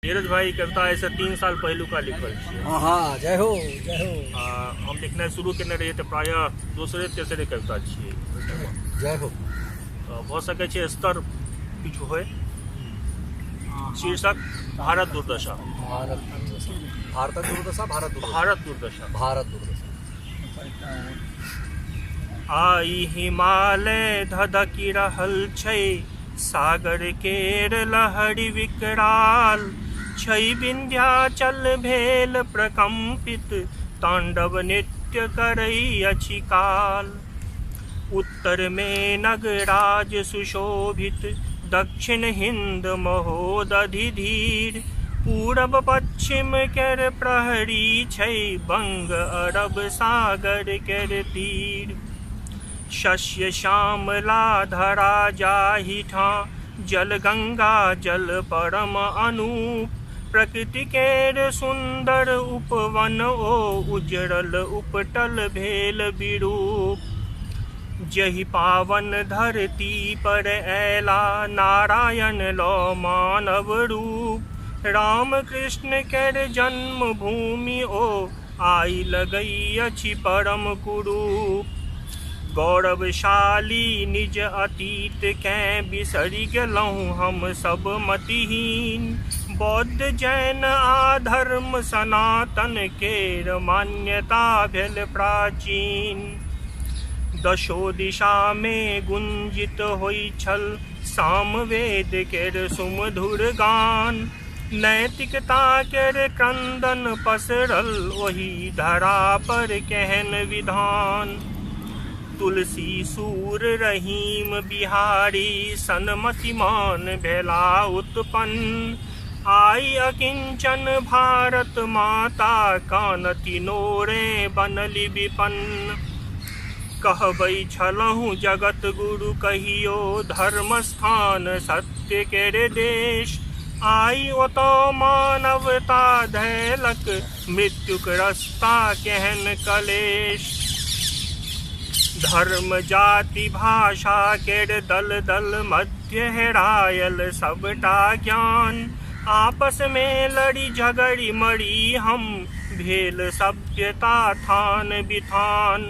नीरज भाई कविता ऐसे 3 साल पहलू का लिखल छे। हाँ, जय हो जय हो। हम लिखना शुरू केने रहिए तो प्राय दूसरे तेसरे कविता छे। जय हो। भ सके छे स्तर किछु होय। शीर्षक भारत दुर्दशा। भारत दुर्दशा। भारत दुर्दशा। भारत दुर्दशा। भारत दुर्दशा। भारत दुर्दशा। आई हिमालय धधकी रहल छै, सागर केर लहरी विकराल छै, विंध्याचल भेल प्रकंपित, तांडव नृत्य करई अछि काल। उत्तर में नगराज सुशोभित, दक्षिण हिंद महोदधि धीर, पूरब पश्चिम केर प्रहरी छै, बंग अरब सागर केर तीर। शस्य श्यामला धरा जाहि ठां, जल गंगा जल परम अनूप, प्रकृति केर सुंदर उपवन ओ, उजरल उपटल भेल विरूप। जहि पावन धरती पर ऐला, नारायण लौ मानव रूप, राम कृष्ण केर जन्म भूमि ओ, आई लगई अछि परम कुरूप। गौरवशाली निज अतीत कें बिसरि गेलहुँ हम सब मतिहीन, बौद्ध जैन आ धर्म सनातन केर मान्यता भेल प्राचीन। दशो दिशा में गुंजित होइ छल, सामवेद केर सुमधुर गान, नैतिकता केर क्रंदन पसरल, ओहि धरा पर केहन विधान। तुलसी सूर रहीम बिहारी, सनमतिमान भेला उत्पन्न, आई अकिंचन भारत माता, कानति नोरे बनली विपन्न। कहबै छलहुँ जगत गुरु कहियो, धर्म स्थान सत्य केर देश, आई ओतऽ मानवता धैलक, मृत्युक रस्ता केहन कलेश। धर्म जाति भाषा केर दल दल मध्य हेरायल सबटा ज्ञान, आपस में लड़ी झगड़ी मरी हम, भेल सभ्यता थान बिथान।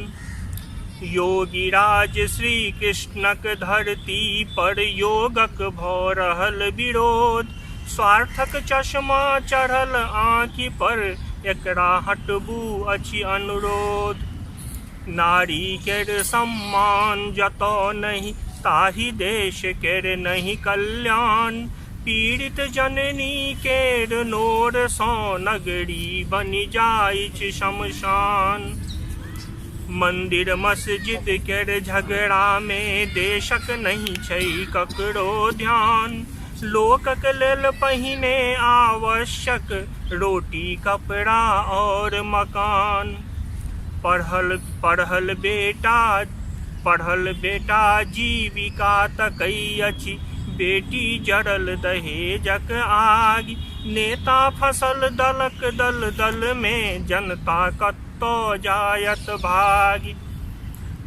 योगी राज श्री कृष्णक धरती पर, योगक भऽ रहल विरोध, स्वार्थक चश्मा चढ़ल आँखि पर, एकरा हटबू अछि अनुरोध। नारी केर सम्मान जतऽ नहीं, ताहि देश केर नहीं कल्याण, पीड़ित जननी केर नोर सँ, नगरी बनि जाइछ शमशान। मंदिर मस्जिद केर झगड़ा में, देशक नहीं छै ककरो ध्यान, लोकक लेल पहिने आवश्यक, रोटी कपड़ा और मकान। पढ़ल बेटा जीविका तकई अछि, बेटी जरल दहेजक आग, नेता फसल दलक दल दल में, जनता कतऽ जायत भाग।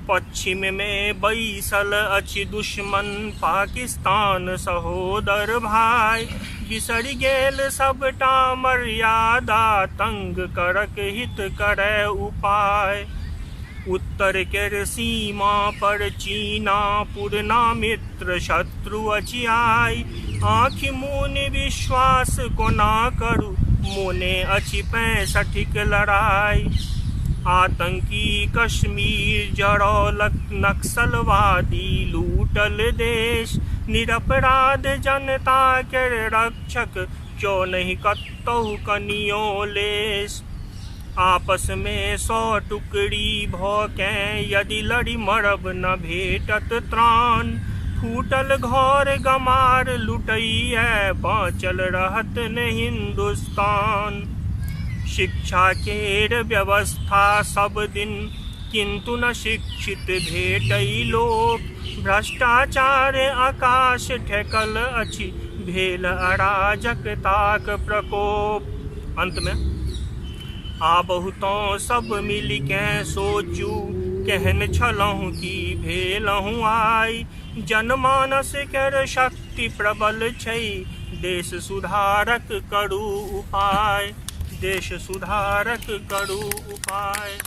पश्चिम में बैसल अछि दुश्मन, पाकिस्तान सहोदर भाई, बिसरि गेल सबटा मर्यादा, तंग करक हित करय उपाय। उत्तर केर सीमा पर चीना, पुरना मित्र शत्रु अछि आई, आँखि मुनि विश्वास कोना करू, मोने अछि 65 लड़ाई। आतंकी कश्मीर जरौलक, नक्सलवादी लूटल देश, निरपराध जनता केर रक्षक, क्यों नहीं कतहु कनियो लेश। आपस में 100 टुकड़ी भऽ कें, यदि लड़ि मरब न भेटत त्राण, फूटल घर गमार लुटैया, बाँचल रहत न हिंदुस्तान। शिक्षा केर व्यवस्था सब दिन, किंतु न शिक्षित भेटै लोक, भ्रष्टाचार आकाश ठेकल अछि, भेल अराजकताक प्रकोप। अंत में आबहु तऽ सब मिलिकेँ सोचू, केहन छलहुँ की भेलहुँ आई, जनमानस केर शक्ति प्रबल छै, देश सुधारक करू उपाय, देश सुधारक करू उपाय।